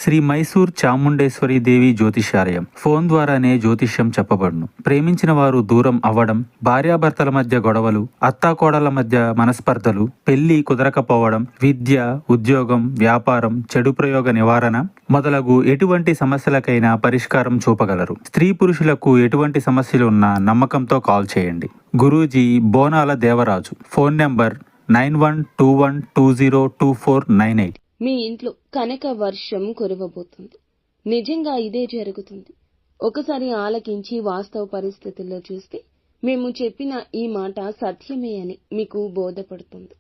శ్రీ మైసూర్ చాముండేశ్వరి దేవి జ్యోతిష్యాలయం. ఫోన్ ద్వారానే జ్యోతిష్యం చెప్పబడును. ప్రేమించిన వారు దూరం అవ్వడం, భార్యాభర్తల మధ్య గొడవలు, అత్తాకోడల మధ్య మనస్పర్ధలు, పెళ్లి కుదరకపోవడం, విద్య, ఉద్యోగం, వ్యాపారం, చెడు ప్రయోగ నివారణ మొదలగు ఎటువంటి సమస్యలకైనా పరిష్కారం చూపగలరు. స్త్రీ పురుషులకు ఎటువంటి సమస్యలు ఉన్నా నమ్మకంతో కాల్ చేయండి. గురూజీ బోనాల దేవరాజు. Phone number 9121202498. మీ ఇంట్లో కనక వర్షం కురవబోతుంది. నిజంగా ఇదే జరుగుతుంది. ఒకసారి ఆలకించి వాస్తవ పరిస్థితుల్లో చూస్తే మేము చెప్పిన ఈ మాట సత్యమే అని మీకు బోధపడుతుంది.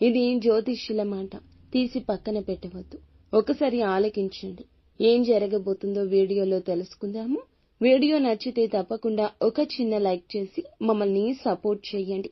ఇది జ్యోతిష్యుల మాట, తీసి పక్కన పెట్టవద్దు. ఒకసారి ఆలకించండి. ఏం జరగబోతుందో వీడియోలో తెలుసుకుందాము. వీడియో నచ్చితే తప్పకుండా ఒక చిన్న లైక్ చేసి మమ్మల్ని సపోర్ట్ చేయండి.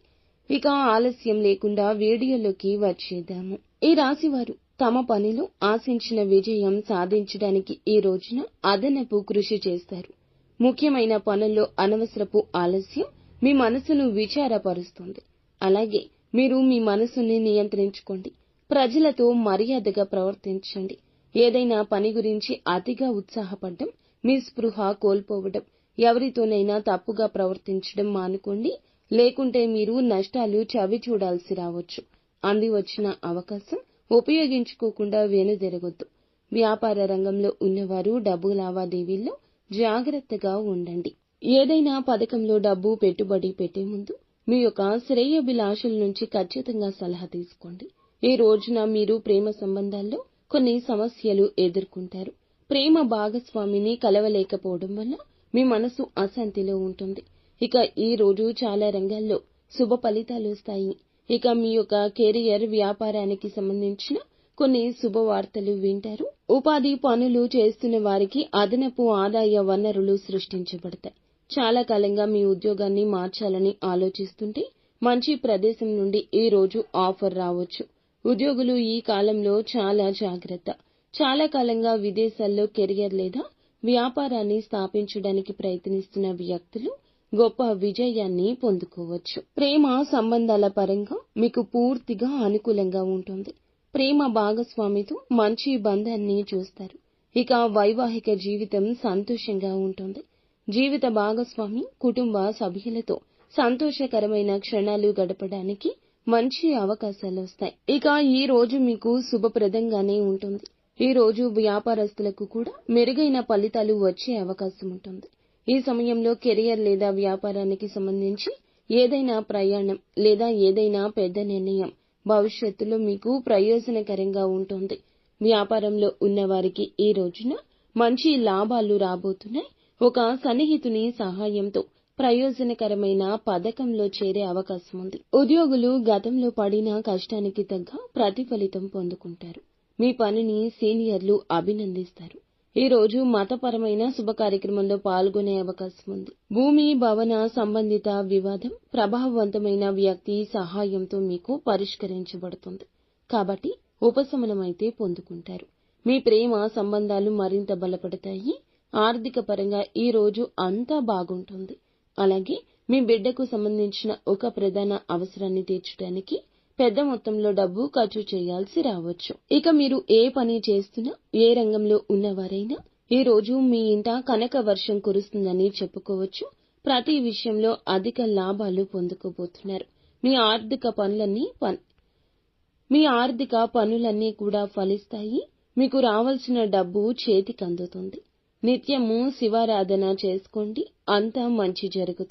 ఇక ఆలస్యం లేకుండా వీడియోలోకి వచ్చేద్దాము. ఈ రాశివారు తమ పనిలో ఆశించిన విజయం సాధించడానికి ఈ రోజున అదనపు కృషి చేస్తారు. ముఖ్యమైన పనుల్లో అనవసరపు ఆలస్యం మీ మనసును విచారపరుస్తుంది. అలాగే మీరు మీ మనసుని నియంత్రించుకోండి. ప్రజలతో మర్యాదగా ప్రవర్తించండి. ఏదైనా పని గురించి అతిగా ఉత్సాహపడడం, మీ స్పృహ కోల్పోవడం, ఎవరితోనైనా తప్పుగా ప్రవర్తించడం మానుకోండి. లేకుంటే మీరు నష్టాలు చవి చూడాల్సి రావచ్చు. అంది వచ్చిన అవకాశం ఉపయోగించుకోకుండా వెనుదిరగొద్దు. వ్యాపార రంగంలో ఉన్నవారు డబ్బు లావాదేవీల్లో జాగ్రత్తగా ఉండండి. ఏదైనా పథకంలో డబ్బు పెట్టుబడి పెట్టే ముందు మీ యొక్క శ్రేయోభిలాషుల నుంచి ఖచ్చితంగా సలహా తీసుకోండి. ఈ రోజున మీరు ప్రేమ సంబంధాల్లో కొన్ని సమస్యలు ఎదుర్కొంటారు. ప్రేమ భాగస్వామిని కలవలేకపోవడం వల్ల మీ మనసు అశాంతిలో ఉంటుంది. ఇక ఈ రోజు చాలా రంగాల్లో శుభ ఫలితాలు వస్తాయి. ఇక మీ యొక్క కెరియర్, వ్యాపారానికి సంబంధించిన కొన్ని శుభవార్తలు వింటారు. ఉపాధి పనులు చేస్తున్న వారికి అదనపు ఆదాయ వనరులు సృష్టించబడతాయి. చాలా కాలంగా మీ ఉద్యోగాన్ని మార్చాలని ఆలోచిస్తుంటే మంచి ప్రదేశం నుండి ఈ రోజు ఆఫర్ రావచ్చు. ఉద్యోగులు ఈ కాలంలో చాలా జాగ్రత్త. చాలా కాలంగా విదేశాల్లో కెరియర్ లేదా వ్యాపారాన్ని స్థాపించడానికి ప్రయత్నిస్తున్న వ్యక్తులు గొప్ప విజయాన్ని పొందుకోవచ్చు. ప్రేమ సంబంధాల పరంగా మీకు పూర్తిగా అనుకూలంగా ఉంటుంది. ప్రేమ భాగస్వామితో మంచి బంధాన్ని చూస్తారు. ఇక వైవాహిక జీవితం సంతోషంగా ఉంటుంది. జీవిత భాగస్వామి, కుటుంబ సభ్యులతో సంతోషకరమైన క్షణాలు గడపడానికి మంచి అవకాశాలు వస్తాయి. ఇక ఈ రోజు మీకు శుభప్రదంగానే ఉంటుంది. ఈ రోజు వ్యాపారస్తులకు కూడా మెరుగైన ఫలితాలు వచ్చే అవకాశం ఉంటుంది. ఈ సమయంలో కెరియర్ లేదా వ్యాపారానికి సంబంధించి ఏదైనా ప్రయాణం లేదా ఏదైనా పెద్ద నిర్ణయం భవిష్యత్తులో మీకు ప్రయోజనకరంగా ఉంటుంది. వ్యాపారంలో ఉన్నవారికి ఈ రోజున మంచి లాభాలు రాబోతున్నాయి. ఒక సన్నిహితుని సహాయంతో ప్రయోజనకరమైన పథకంలో చేరే అవకాశం ఉంది. ఉద్యోగులు గతంలో పడిన కష్టానికి తగ్గ ప్రతిఫలితం పొందుకుంటారు. మీ పనిని సీనియర్లు అభినందిస్తారు. ఈ రోజు మతపరమైన శుభ కార్యక్రమంలో పాల్గొనే అవకాశం ఉంది. భూమి, భవన సంబంధిత వివాదం ప్రభావవంతమైన వ్యక్తి సహాయంతో మీకు పరిష్కరించబడుతుంది. కాబట్టి ఉపశమనమైతే పొందుకుంటారు. మీ ప్రేమ సంబంధాలు మరింత బలపడతాయి. ఆర్థిక పరంగా ఈ రోజు అంతా బాగుంటుంది. అలాగే మీ బిడ్డకు సంబంధించిన ఒక ప్రధాన అవసరాన్ని తీర్చడానికి పెద్ద మొత్తంలో డబ్బు ఖర్చు చేయాల్సి రావచ్చు. ఇక మీరు ఏ పని చేస్తున్నా, ఏ రంగంలో ఉన్నవారైనా ఈ రోజు మీ ఇంట కనక వర్షం కురుస్తుందని చెప్పుకోవచ్చు. ప్రతి విషయంలో అధిక లాభాలు పొందుకోబోతున్నారు. మీ ఆర్థిక పనులన్నీ కూడా ఫలిస్తాయి. మీకు రావాల్సిన డబ్బు చేతికి అందుతుంది. నిత్యము శివారాధన చేసుకోండి. అంతా మంచి జరుగుతుంది.